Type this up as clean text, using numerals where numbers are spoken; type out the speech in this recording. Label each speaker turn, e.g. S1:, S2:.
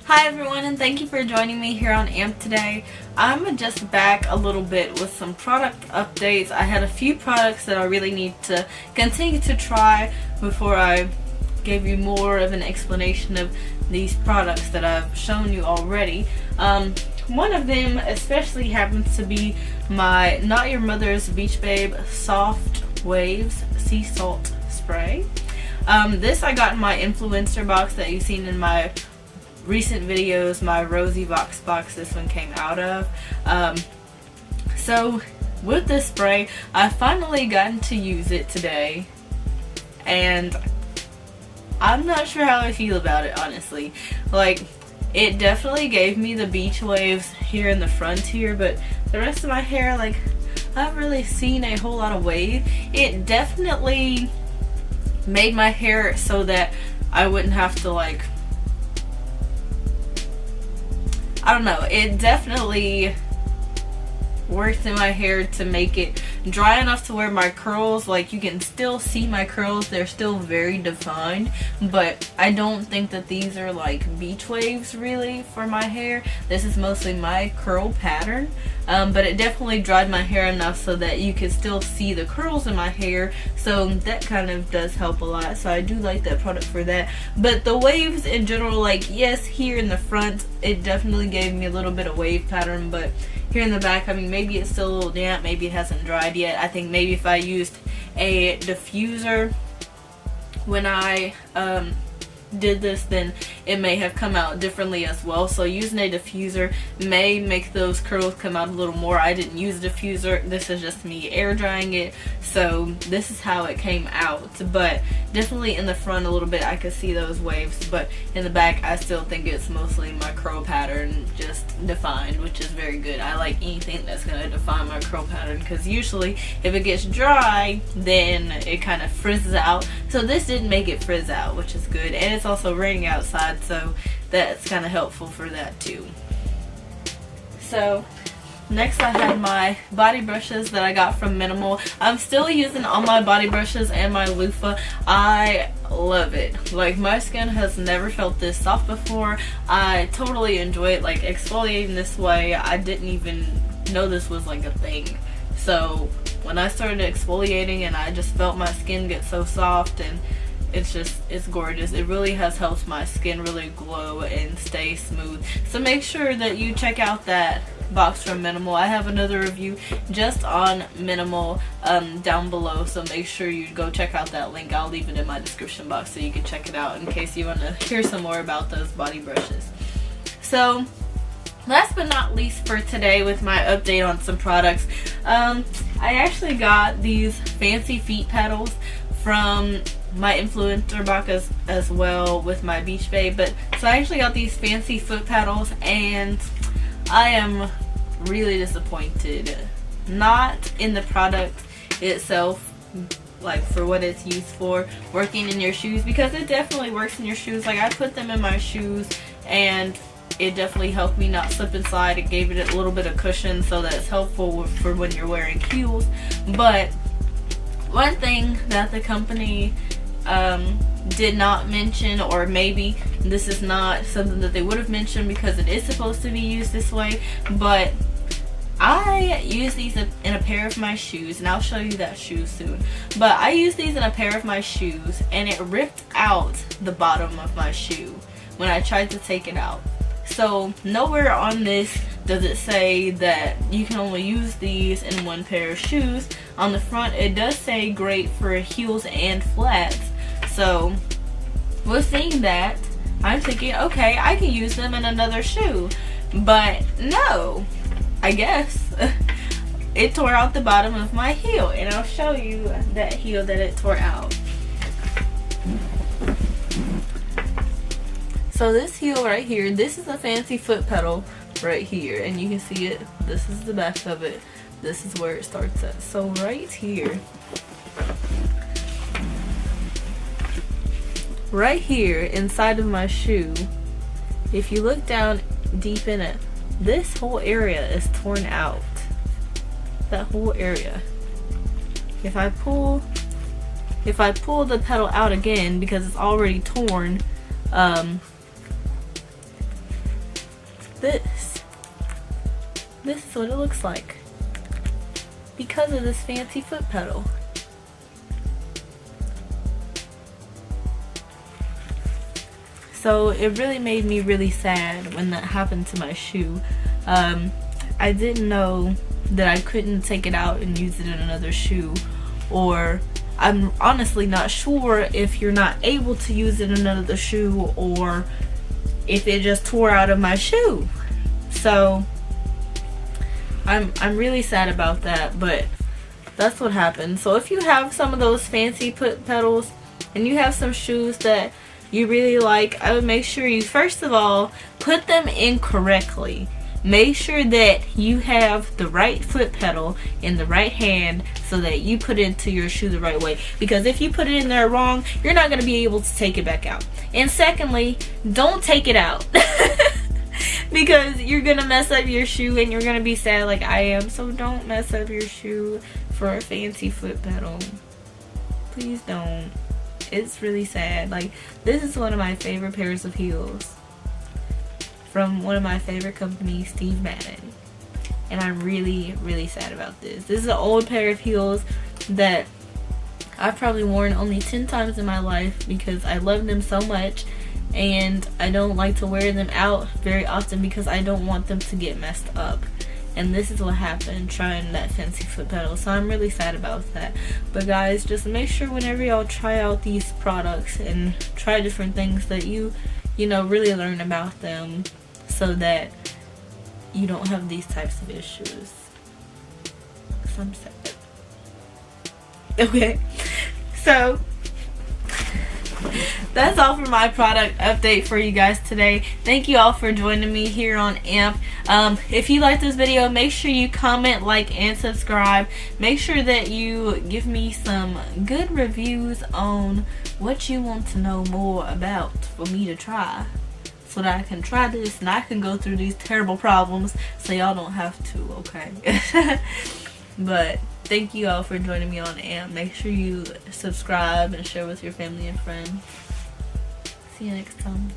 S1: Hi everyone, and thank you for joining me here on AMP today. I'm just back a little bit with some product updates. I had a few products that I really need to continue to try before I gave you more of an explanation of these products that I've shown you already. One of them especially happens to be my Not Your Mother's Beach Babe Soft Waves Sea Salt Spray. This I got in my influencer box that you've seen in my recent videos, my Rosy Vox box this one came out of. So with this spray, I finally gotten to use it today, and I'm not sure how I feel about it, honestly. Like, it definitely gave me the beach waves here in the front here, but the rest of my hair, like, I haven't really seen a whole lot of wave. It definitely made my hair so that I wouldn't have to, like, I don't know, it definitely worked in my hair to make it dry enough to where my curls, like, you can still see my curls, they're still very defined, but I don't think that these are like beach waves really for my hair. This is mostly my curl pattern, but it definitely dried my hair enough so that you can still see the curls in my hair, so that kind of does help a lot. So I do like that product for that. But the waves in general, like, yes, here in the front it definitely gave me a little bit of wave pattern, but here in the back, I mean, maybe it's still a little damp, maybe it hasn't dried yet. I think maybe if I used a diffuser when I did this, then it may have come out differently as well. So using a diffuser may make those curls come out a little more. I didn't use a diffuser, this is just me air drying it, so this is how it came out. But definitely in the front a little bit I could see those waves, but in the back I still think it's mostly my curl pattern just defined, which is very good. I like anything that's going to define my curl pattern, because usually if it gets dry then it kind of frizzes out. So this didn't make it frizz out, which is good, and it's also raining outside, so that's kind of helpful for that too. So next I had my body brushes that I got from Minimal. I'm still using all my body brushes and my loofah. I love it. Like, my skin has never felt this soft before. I totally enjoy it, like, exfoliating this way. I didn't even know this was like a thing. So when I started exfoliating and I just felt my skin get so soft, and it's gorgeous. It really has helped my skin really glow and stay smooth. So make sure that you check out that box from Minimal. I have another review just on Minimal down below, so make sure you go check out that link. I'll leave it in my description box so you can check it out in case you want to hear some more about those body brushes. So last but not least for today, with my update on some products, I actually got these fancy feet petals from my influencer box as well with my Beach Babe. But so I actually got these fancy foot paddles, and I am really disappointed. Not in the product itself, like for what it's used for, working in your shoes, because it definitely works in your shoes. Like, I put them in my shoes and it definitely helped me not slip inside. It gave it a little bit of cushion, so that's helpful for when you're wearing heels. But one thing that the company did not mention, or maybe this is not something that they would have mentioned because it is supposed to be used this way, but I use these in a pair of my shoes, and I'll show you that shoe soon. But I use these in a pair of my shoes, and it ripped out the bottom of my shoe when I tried to take it out. So nowhere on this does it say that you can only use these in one pair of shoes. On the front it does say great for heels and flats. So with seeing that, I'm thinking, okay, I can use them in another shoe. But no, I guess it tore out the bottom of my heel, and I'll show you that heel that it tore out. So this heel right here, this is a fancy foot pedal right here, and you can see it. This is the back of it. This is where it starts at. So right here, inside of my shoe, if you look down deep in it, this whole area is torn out. That whole area. If I pull the pedal out again, because it's already torn, this. This is what it looks like because of this fancy foot pedal. So it really made me really sad when that happened to my shoe. I didn't know that I couldn't take it out and use it in another shoe, or I'm honestly not sure if you're not able to use it in another shoe or if it just tore out of my shoe. So I'm really sad about that, but that's what happened. So if you have some of those fancy foot pedals and you have some shoes that you really like, I would make sure you first of all put them in correctly. Make sure that you have the right foot pedal in the right hand so that you put it into your shoe the right way, because if you put it in there wrong, you're not going to be able to take it back out. And secondly, don't take it out because you're going to mess up your shoe and you're going to be sad like I am. So don't mess up your shoe for a fancy foot pedal. Please don't. It's really sad. Like, this is one of my favorite pairs of heels from one of my favorite companies, Steve Madden, and I'm really, really sad about this. This is an old pair of heels that I've probably worn only 10 times in my life because I love them so much, and I don't like to wear them out very often because I don't want them to get messed up. And this is what happened trying that fancy foot pedal. So I'm really sad about that. But guys, just make sure whenever y'all try out these products and try different things that you know, really learn about them so that you don't have these types of issues. So I'm sad. Okay. So that's all for my product update for you guys today. Thank you all for joining me here on AMP. If you like this video, make sure you comment, like, and subscribe. Make sure that you give me some good reviews on what you want to know more about for me to try, so that I can try this and I can go through these terrible problems so y'all don't have to, okay? But thank you all for joining me on AMP. Make sure you subscribe and share with your family and friends. See you next time.